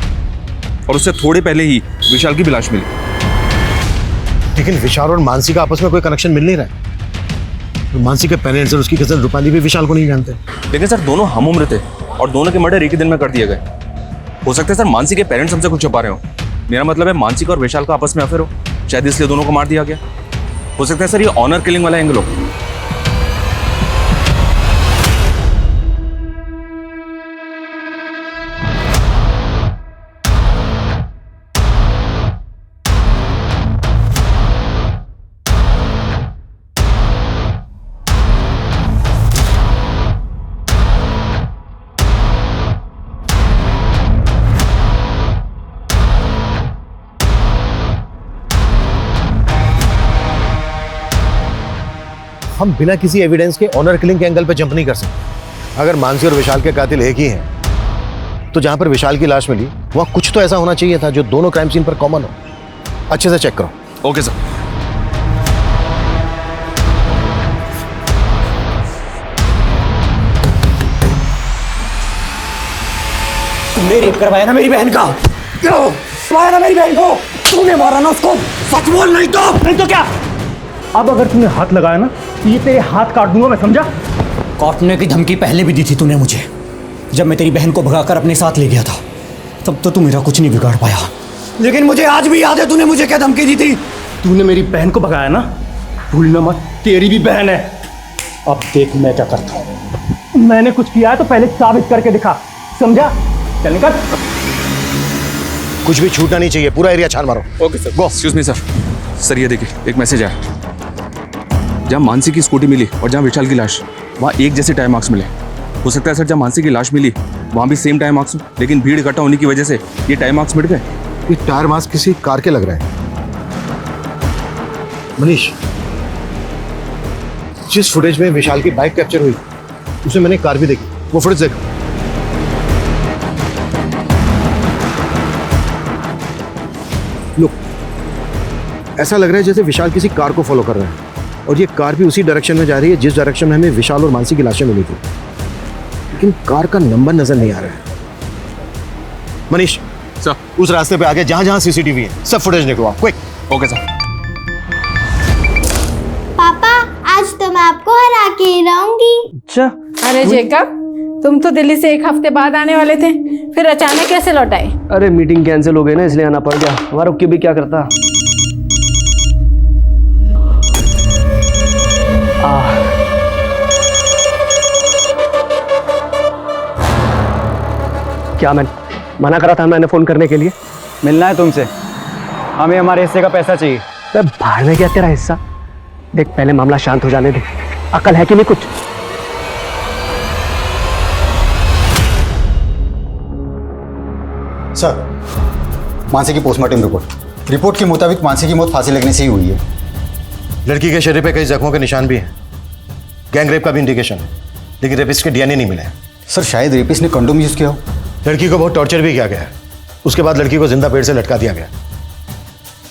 Speaker 18: और उससे थोड़े पहले ही विशाल की भी लाश मिली।
Speaker 16: लेकिन विशाल और मानसी का आपस में कोई कनेक्शन मिल नहीं रहा है। तो मानसी के पेरेंट्स और उसकी कजन रूपाली भी विशाल को नहीं जानते।
Speaker 18: लेकिन सर, दोनों हम उम्र थे और दोनों के मर्डर एक ही दिन में कर दिए गए। हो सकता है सर मानसी के पेरेंट्स हमसे कुछ छुपा रहे हो। मेरा मतलब है मानसी का और विशाल का आपस में अफेयर हो, शायद इसलिए दोनों को मार दिया गया। हो सकता है सर ये ऑनर किलिंग वाला एंगल हो।
Speaker 16: हम बिना किसी एविडेंस के ऑनर किलिंग के एंगल पे जंप नहीं कर सकते। अगर मानसी और विशाल के कातिल एक ही हैं, तो जहां पर विशाल की लाश मिली वहां कुछ तो ऐसा होना चाहिए था जो दोनों क्राइम सीन पर कॉमन हो। अच्छे से चेक करो।
Speaker 18: Okay sir.
Speaker 20: तुमने रेप करवाया ना मेरी बहन का? क्यों करवाया ना मेरी बहन को? तूने मारा ना उसको? सच बोल, नहीं तो क्या?
Speaker 3: अब अगर तूने हाथ लगाया ना तो ये तेरे हाथ काट दूंगा मैं, समझा?
Speaker 20: काटने की धमकी पहले भी दी थी तूने मुझे, जब मैं तेरी बहन को भगाकर अपने साथ ले गया था। तब तो तू मेरा कुछ नहीं बिगाड़ पाया, लेकिन मुझे आज भी याद है तूने मुझे क्या धमकी दी थी।
Speaker 3: तूने मेरी बहन को भगाया ना, भूलना मत, तेरी भी बहन है। अब देख मैं क्या करता हूँ। मैंने कुछ किया है तो पहले साबित करके दिखा, समझा? चल निकल।
Speaker 16: कुछ भी छूटना नहीं चाहिए, पूरा एरिया छान मारो।
Speaker 18: Okay sir. Go. Excuse me sir. Sir ये देखिए, एक मैसेज आया। जहाँ मानसी की स्कूटी मिली और जहाँ विशाल की लाश, वहाँ एक जैसे टाइम मार्क्स मिले। हो सकता है सर जहाँ मानसी की लाश मिली वहाँ भी सेम टाइम मार्क्स हो, लेकिन भीड़ इकट्ठा होने की वजह से ये टाइम मार्क्स मिट गए।
Speaker 16: ये टायर मार्क्स किसी कार के लग रहे हैं। मनीष, जिस फुटेज में विशाल की बाइक कैप्चर हुई उसमें मैंने कार भी देखी, वो फुटेज देखो। लुक, ऐसा लग रहा है जैसे विशाल किसी कार को फॉलो कर रहा है, और ये कार भी उसी डायरेक्शन में जा रही है जिस डायरेक्शन में हमें विशाल और मानसी की लाशें मिली थी, लेकिन कार का नंबर नजर नहीं आ रहा है। मनीष सर, उस रास्ते पे आगे जहां जहां सीसीटीवी है सब फुटेज निकलवाओ, क्विक।
Speaker 18: Okay sir.
Speaker 9: पापा, आज तो मैं आपको हरा के ही रहूंगी।
Speaker 3: अच्छा।
Speaker 21: अरे जेकब, तुम तो दिल्ली से एक हफ्ते बाद आने वाले थे, फिर अचानक कैसे लौट आए?
Speaker 5: अरे मीटिंग कैंसिल हो गई ना, इसलिए आना पड़ गया। हमारा रुक के भी क्या करता।
Speaker 11: क्या मैं मना करा था मैंने फोन करने के लिए? मिलना है तुमसे, हमें हमारे हिस्से का पैसा चाहिए। अरे बाहर में क्या तेरा हिस्सा? देख पहले मामला शांत हो जाने दे, अकल है कि नहीं कुछ?
Speaker 22: सर, मानसी की पोस्टमार्टम रिपोर्ट के मुताबिक मानसी की मौत फांसी लगने से ही हुई है।
Speaker 16: लड़की के शरीर पे कई जख्मों के निशान भी हैं, गैंग रेप का भी इंडिकेशन है, लेकिन रेपिस्ट के डीएनए नहीं मिले।
Speaker 22: सर, शायद रेपिस्ट ने कंडोम यूज किया हो।
Speaker 16: लड़की को बहुत टॉर्चर भी किया गया, उसके बाद लड़की को जिंदा पेड़ से लटका दिया गया।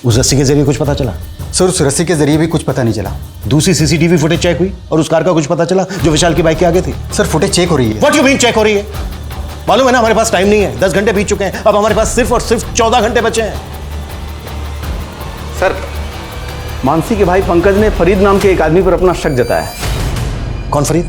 Speaker 16: उस रस्सी के जरिए कुछ पता चला?
Speaker 22: सर, उस रस्सी के जरिए भी कुछ पता नहीं चला।
Speaker 16: दूसरी सीसीटीवी फुटेज चेक हुई और उस कार का कुछ पता चला जो विशाल की बाइक के आगे थी?
Speaker 22: सर, फुटेज चेक हो रही है।
Speaker 16: व्हाट यू मीन चेक हो रही है? मालूम है ना हमारे पास टाइम नहीं है, 10 घंटे बीत चुके हैं, अब हमारे पास सिर्फ और सिर्फ 14 घंटे बचे हैं।
Speaker 17: सर, मानसी के भाई पंकज ने फरीद नाम के एक आदमी पर अपना शक जताया।
Speaker 16: कौन फरीद?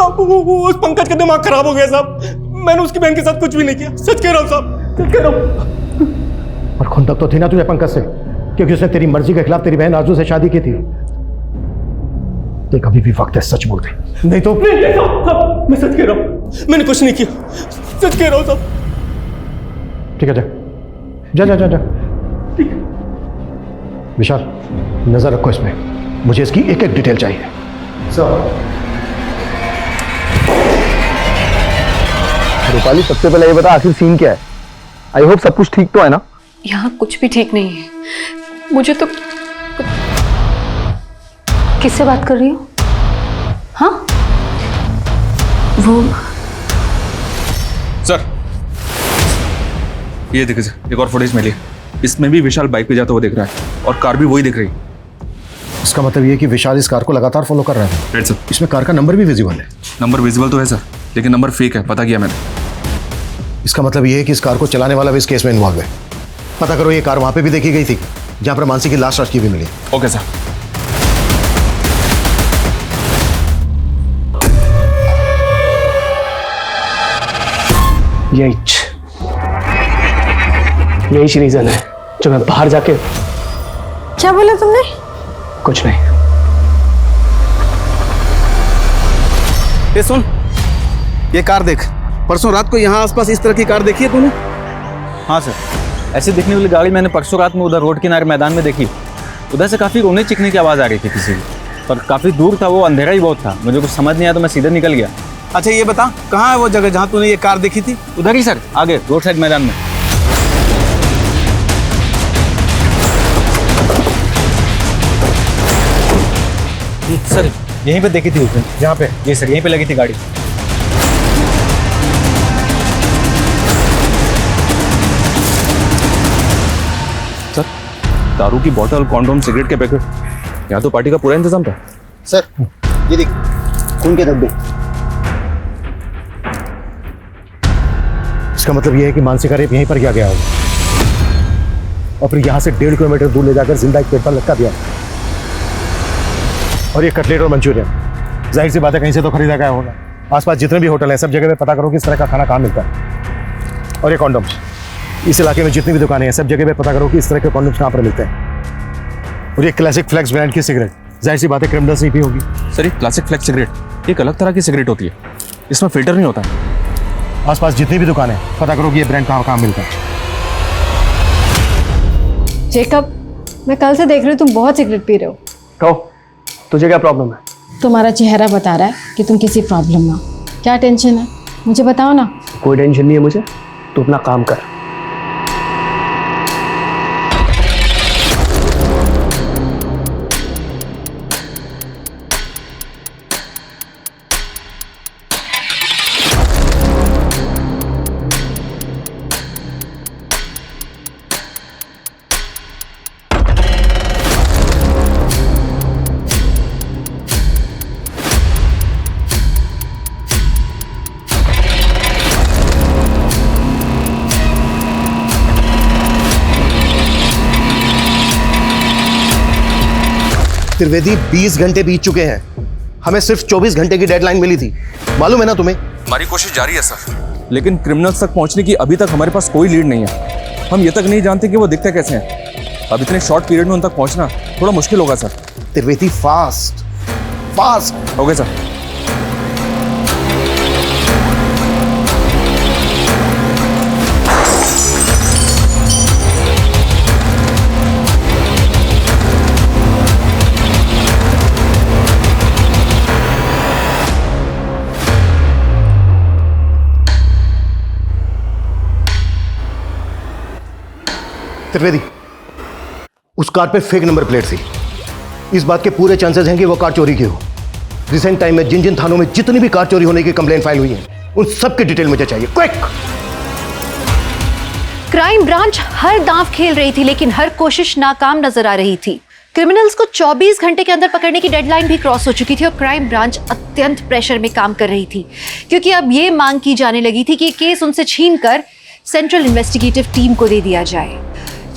Speaker 14: उस पंकज का दिमाग खराब हो गया साहब। मैंने उसकी बहन के साथ कुछ भी नहीं किया, सच कह रहा हूँ साहब, सच कह रहा हूँ।
Speaker 16: और खुंदक तो थी ना तुझे पंकज से, क्योंकि उसने तेरी मर्जी के खिलाफ तेरी बहन आरजू से शादी की थी। देख अभी भी वक्त है, सच बोल दे, नहीं तो
Speaker 12: साहब, मैं सच कह रहा हूँ, मैंने कुछ नहीं किया, सच कह रहा हूँ साहब।
Speaker 16: ठीक है, जा जा जा जा। विशाल, नजर रखो इसमें, मुझे इसकी एक एक डिटेल चाहिए।
Speaker 6: रूपाली, सबसे पहले ये बता आखिर सीन क्या है? आई होप सब कुछ ठीक तो है ना?
Speaker 2: यहाँ कुछ भी ठीक नहीं है। मुझे तो किससे बात कर रही हो? हाँ, वो
Speaker 18: सर, ये देखिए सर, एक और फुटेज मिली। इसमें भी विशाल बाइक पे जाता हुआ दिख रहा है और कार भी वही दिख रही है।
Speaker 16: इसका मतलब ये कि विशाल इस कार को लगातार फॉलो कर रहा है।
Speaker 18: Right sir.
Speaker 16: इसमें कार का नंबर भी विजिबल है।
Speaker 18: नंबर विजिबल तो है सर, लेकिन नंबर फेक है, पता किया मैंने।
Speaker 16: इसका मतलब ये है कि इस कार को चलाने वाला भी इस केस में इन्वॉल्व है। पता करो ये कार वहां पे भी देखी गई थी जहां पर मानसी की लाश रखी हुई मिली।
Speaker 18: Okay sir.
Speaker 6: यही रीजन है जो मैं बाहर जाके।
Speaker 21: क्या बोला तुमने?
Speaker 6: कुछ नहीं।
Speaker 17: ये सुन, ये कार देख, परसों रात को यहाँ आसपास इस तरह की कार देखी है तूने?
Speaker 11: हाँ सर, ऐसे दिखने वाली गाड़ी मैंने परसों रात में उधर रोड किनारे मैदान में देखी। उधर से काफ़ी रोने चिकने की आवाज़ आ रही थी किसी की, पर काफ़ी दूर था वो, अंधेरा ही बहुत था, मुझे कुछ समझ नहीं आया तो मैं सीधे निकल गया।
Speaker 17: अच्छा ये बता, कहाँ है वो जगह जहाँ तूने ये कार देखी थी?
Speaker 11: उधर ही सर, आगे रोड साइड मैदान में। सर यहीं पे देखी थी उसने।
Speaker 16: यहाँ पे?
Speaker 11: जी सर, यहीं पे लगी थी गाड़ी।
Speaker 18: सर, दारू की बोतल, कॉन्डोम, सिगरेट के पैकेट, यहाँ तो पार्टी का पूरा इंतजाम था।
Speaker 22: सर ये देख, खून के धब्बे।
Speaker 16: इसका मतलब ये है कि मानसी का रेप यहीं पर किया गया होगा और फिर यहाँ से 1.5 किलोमीटर दूर ले जाकर जिंदा एक पेड़ पर लटका दिया। और ये कटलेट और मंचूरियन जाहिर सी बात है कहीं से तो खरीदा गया होगा। आसपास जितने भी होटल हैं सब जगह पे पता करो कि इस तरह का खाना कहाँ मिलता है। और ये कॉन्डोम्स, इस इलाके में जितनी भी दुकानें हैं सब जगह पे पता करो कि इस तरह के कॉन्डोम्स कहाँ पर मिलते हैं। और ये क्लासिक फ्लेक्स ब्रांड की सिगरेट, जाहिर सी बात है क्रिमिनल्स नहीं पी होगी।
Speaker 18: सर, ये क्लासिक फ्लेक्स सिगरेट एक अलग तरह की सिगरेट होती है, इसमें फिल्टर नहीं होता।
Speaker 16: आसपास जितनी भी दुकानें हैं पता करो कि ये ब्रांड कहाँ मिलता है।
Speaker 21: जेकब, मैं कल से देख रही हूँ तुम बहुत सिगरेट पी रहे हो।
Speaker 6: कहो, तुझे क्या प्रॉब्लम है?
Speaker 21: तुम्हारा चेहरा बता रहा है कि तुम किसी प्रॉब्लम में हो। क्या टेंशन है, मुझे बताओ ना।
Speaker 6: कोई टेंशन नहीं है मुझे, तू अपना काम कर।
Speaker 16: त्रिवेदी 20 घंटे बीत चुके हैं, हमें सिर्फ 24 घंटे की डेडलाइन मिली थी, मालूम है ना तुम्हें?
Speaker 18: हमारी कोशिश जारी है सर, लेकिन क्रिमिनल्स तक पहुंचने की अभी तक हमारे पास कोई लीड नहीं है। हम ये तक नहीं जानते कि वो दिखते कैसे हैं। अब इतने शॉर्ट पीरियड में उन तक पहुंचना थोड़ा मुश्किल होगा sir.
Speaker 16: Trivedi fast fast.
Speaker 18: Okay sir.
Speaker 16: Trivedi, उस कार पे फेक नंबर प्लेट थी। इस बात के पूरे चांसेस हैं कि वो कार चोरी की हो। रिसेंट टाइम में जिन जिन थानों में जितनी भी कार चोरी होने की कंप्लेंट फाइल हुई है उन सब की डिटेल मुझे चाहिए, क्विक।
Speaker 2: क्राइम ब्रांच हर दांव खेल रही थी लेकिन हर कोशिश नाकाम नजर आ रही थी। क्रिमिनल्स को 24 घंटे के अंदर पकड़ने की डेडलाइन भी क्रॉस हो चुकी थी और क्राइम ब्रांच अत्यंत प्रेशर में काम कर रही थी क्योंकि अब ये मांग की जाने लगी थी कि केस उनसे छीनकर सेंट्रल इन्वेस्टिगेटिव टीम को दे दिया जाए।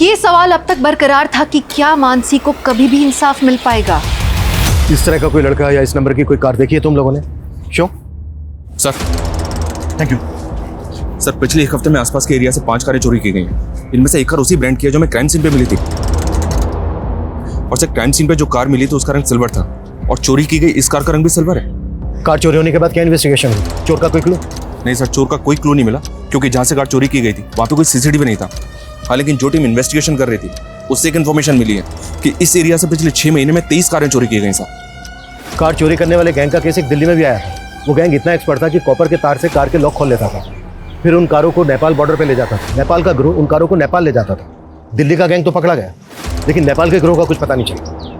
Speaker 2: ये सवाल अब तक बरकरार था कि क्या मानसी को कभी भी इंसाफ मिल पाएगा।
Speaker 16: इस तरह का कोई लड़का या इस नंबर की कोई कार देखी है तुम लोगों ने? Show
Speaker 18: sir, thank you sir. पिछले एक हफ्ते में आसपास के एरिया से 5 कारें चोरी की गई हैं। इनमें से एक कार उसी ब्रांड की है जो मैं क्राइम सीन पे मिली थी। और सर, क्राइम सीन पे जो कार मिली थी उसका रंग सिल्वर था और चोरी की गई इस कार का रंग भी सिल्वर है।
Speaker 16: कार चोरी होने के बाद क्या इन्वेस्टिगेशन हुई? चोर का कोई क्लू?
Speaker 18: नहीं सर, चोर का कोई क्लू नहीं मिला, क्योंकि जहाँ से कार चोरी की गई थी वहाँ पे कोई सीसीटीवी नहीं था। हाँ, लेकिन जो टीम इन्वेस्टिगेशन कर रही थी उससे एक इन्फॉर्मेशन मिली है कि इस एरिया से पिछले 6 महीने में 23 कारें चोरी की गई सर।
Speaker 16: कार चोरी करने वाले गैंग का केस एक दिल्ली में भी आया था। वो गैंग इतना एक्सपर्ट था कि कॉपर के तार से कार के लॉक खोल लेता था, फिर उन कारों को नेपाल बॉर्डर पे ले जाता था। नेपाल का ग्रोह उन कारों को नेपाल ले जाता था। दिल्ली का गैंग तो पकड़ा गया, लेकिन नेपाल के ग्रोह का कुछ पता नहीं चला।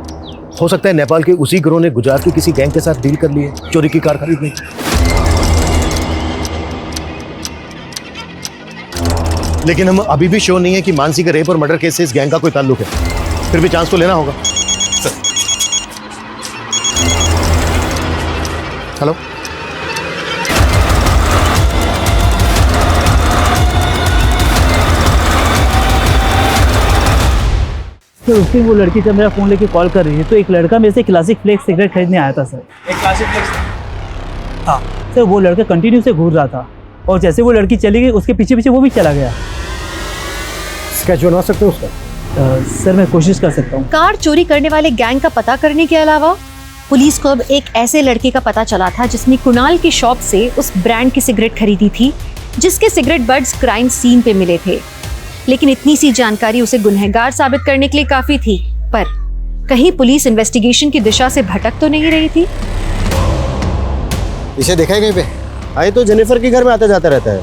Speaker 16: हो सकता है नेपाल के उसी ग्रोह ने गुजरात के किसी गैंग के साथ डील कर ली है चोरी की कार खरीदने की। लेकिन हम अभी भी श्योर नहीं है कि मानसी के रेप और मर्डर केस से इस गैंग का कोई ताल्लुक है। फिर भी चांस तो लेना होगा। हेलो,
Speaker 3: तो उसकी वो लड़की जब मेरा फ़ोन लेके कॉल कर रही है तो एक लड़का मेरे से क्लासिक फ्लेक्स सिगरेट खरीदने आया था सर।
Speaker 11: एक क्लासिक फ्लेक्स?
Speaker 3: हाँ सर, वो लड़का कंटिन्यू से घूर रहा था और जैसे वो लड़की चली गई उसके पीछे पीछे वो भी चला गया।
Speaker 16: स्केच बनवा सकते हो उसका?
Speaker 3: सर मैं कोशिश कर सकता हूँ।
Speaker 2: कार चोरी करने वाले गैंग का पता करने के अलावा पुलिस को अब एक ऐसे लड़के का पता चला था जिसने कुणाल की शॉप से उस ब्रांड की सिगरेट खरीदी थी जिसके सिगरेट बड्स क्राइम सीन पे मिले थे। लेकिन इतनी सी जानकारी उसे गुनहगार साबित करने के लिए काफी थी, पर कहीं पुलिस इन्वेस्टिगेशन की दिशा से भटक तो नहीं रही थी?
Speaker 22: इसे देखा है कहीं पे? आए तो जेनिफर के घर में आता जाता रहता है।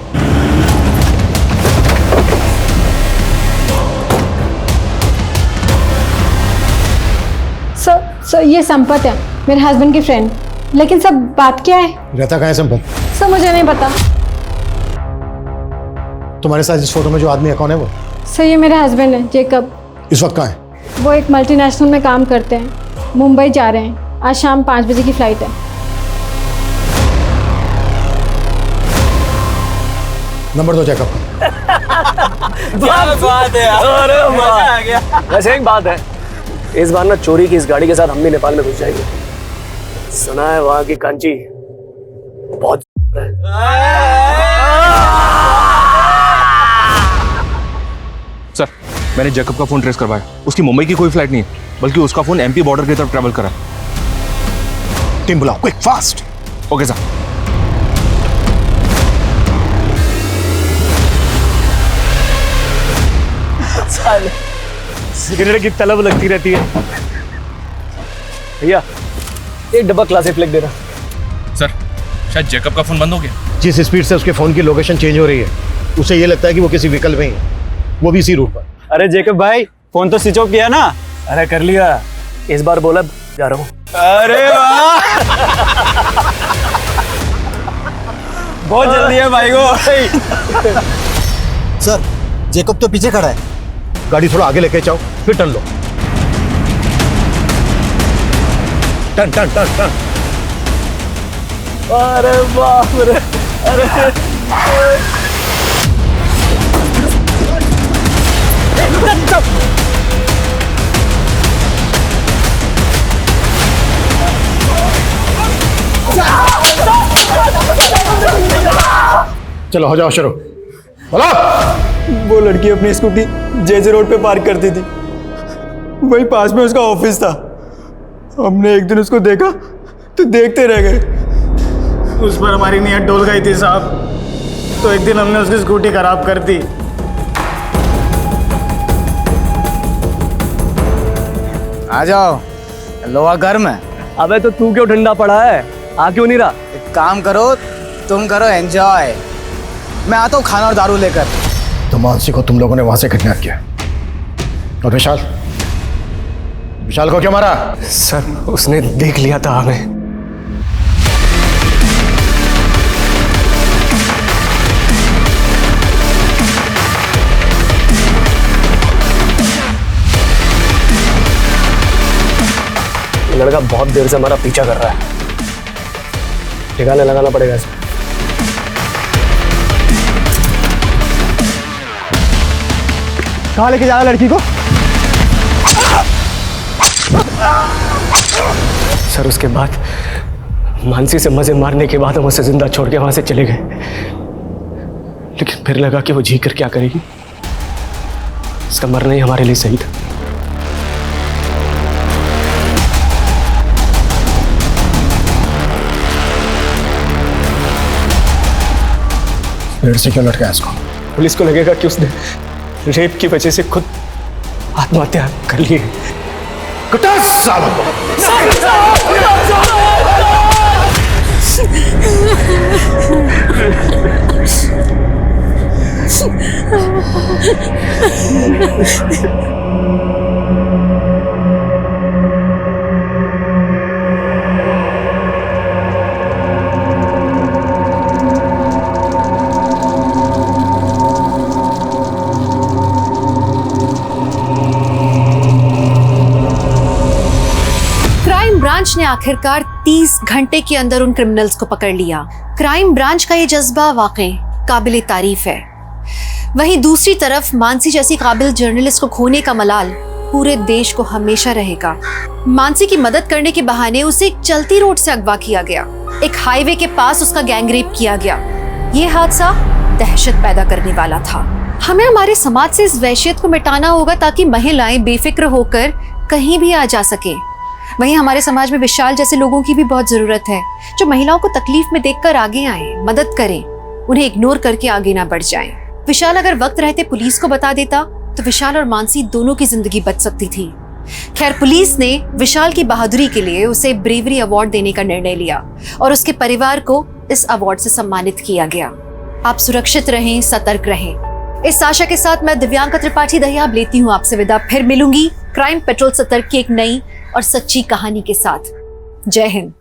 Speaker 21: सर ये संपत है, मेरे हस्बैंड की फ्रेंड। लेकिन सब बात क्या है?
Speaker 16: रहता कहाँ है संपत?
Speaker 21: सर मुझे नहीं पता।
Speaker 16: तुम्हारे साथ इस फोटो में जो आदमी है कौन है वो?
Speaker 21: सर ये मेरे हस्बैंड है, जेकब।
Speaker 16: इस वक्त कहाँ है?
Speaker 21: वो एक मल्टीनेशनल में काम करते हैं, मुंबई जा रहे हैं। आज शाम 5 बजे की फ्लाइट है।
Speaker 16: नंबर दो जैकब।
Speaker 5: क्या बात है यार, अरे मजा आ गया। वैसे एक बात है, इस बार ना चोरी की इस गाड़ी के साथ हम भी नेपाल में घुस जाएंगे। सुना है वहां की कांची बहुत
Speaker 18: सर, मैंने जैकब का फोन ट्रेस करवाया। उसकी मुंबई की कोई फ्लाइट नहीं है, बल्कि उसका फोन एमपी बॉर्डर की तरफ ट्रैवल करा।
Speaker 16: टीम बुलाओ, quick fast.
Speaker 18: Okay sir.
Speaker 5: Cigarette की तलब लगती रहती है। भैया एक डब्बा क्लासिक फ्लेक देना।
Speaker 18: सर, शायद जैकब का फोन बंद हो गया।
Speaker 16: जिस स्पीड से उसके फोन की लोकेशन चेंज हो रही है, उसे ये लगता है कि वो किसी व्हीकल में ही है, वो भी इसी रूट पर।
Speaker 11: अरे जैकब भाई, फोन तो स्विच ऑफ किया ना?
Speaker 5: अरे कर लिया, इस बार बोला जा रहा हूँ।
Speaker 11: अरे वाह, बहुत जल्दी है भाई को।
Speaker 22: सर जेकब तो पीछे खड़ा है।
Speaker 16: गाड़ी थोड़ा आगे लेके जाओ, फिर टर्न लो। Turn turn turn turn.
Speaker 5: अरे बाप रे, अरे
Speaker 16: चलो हो जाओ शुरू। बोलो।
Speaker 11: वो लड़की अपनी स्कूटी जेजे रोड पे पार्क करती थी, वही पास में उसका ऑफिस था। हमने एक दिन उसको देखा तो देखते रह गए। उस पर हमारी नीयत डोल गई थी साहब, तो एक दिन हमने उसकी स्कूटी खराब कर दी।
Speaker 10: आ जाओ, लोहा गर्म है।
Speaker 5: अबे तो तू क्यों ठंडा पड़ा है, आ क्यों नहीं रहा?
Speaker 10: एक काम करो, तुम करो एंजॉय, मैं आता हूँ खाना और दारू लेकर।
Speaker 16: तो मानसी को तुम लोगों ने वहां से किडनैप किया, और विशाल को क्यों मारा?
Speaker 5: सर उसने देख लिया था हमें। लड़का बहुत देर से हमारा पीछा कर रहा है, ठिकाने लगाना पड़ेगा इसे।
Speaker 22: कहाँ लेके जा रहा लड़की को?
Speaker 5: सर उसके बाद मानसी से मजे मारने के बाद हम उसे जिंदा छोड़ के वहां से चले गए, लेकिन फिर लगा कि वो जी कर क्या करेगी, इसका मरना ही हमारे लिए सही था।
Speaker 11: पेड़ से क्यों लटकाया इसको? पुलिस को लगेगा कि उसने रेप की वजह से खुद आत्महत्या कर ली है।
Speaker 2: क्राइम ब्रांच ने आखिरकार 30 घंटे के अंदर उन क्रिमिनल्स को पकड़ लिया। क्राइम ब्रांच का ये जज्बा वाकई काबिले तारीफ है। वहीं दूसरी तरफ मानसी जैसी काबिल जर्नलिस्ट को खोने का मलाल पूरे देश को हमेशा रहेगा। मानसी की मदद करने के बहाने उसे एक चलती रोड से अगवा किया गया, एक हाईवे के पास उसका गैंगरेप किया गया। ये हादसा दहशत पैदा करने वाला था। हमें हमारे समाज से इस वहशियत को मिटाना होगा ताकि महिलाएं बेफिक्र होकर कहीं भी आ जा सके। वहीं हमारे समाज में विशाल जैसे लोगों की भी बहुत जरूरत है, जो महिलाओं को तकलीफ में देखकर आगे आए, मदद करें, उन्हें इग्नोर करके आगे ना बढ़ जाएं। विशाल अगर वक्त रहते पुलिस को बता देता तो विशाल और मानसी दोनों की जिंदगी बच सकती थी। खैर, पुलिस ने विशाल की बहादुरी के लिए उसे ब्रेवरी अवार्ड देने का निर्णय लिया और उसके परिवार को इस अवार्ड से सम्मानित किया गया। आप सुरक्षित रहें, सतर्क रहें। इस आशा के साथ मैं दिव्यांका त्रिपाठी दहियाब लेती हूँ आपसे विदा। फिर मिलूंगी क्राइम पेट्रोल सतर्क की एक नई और सच्ची कहानी के साथ। जय हिंद।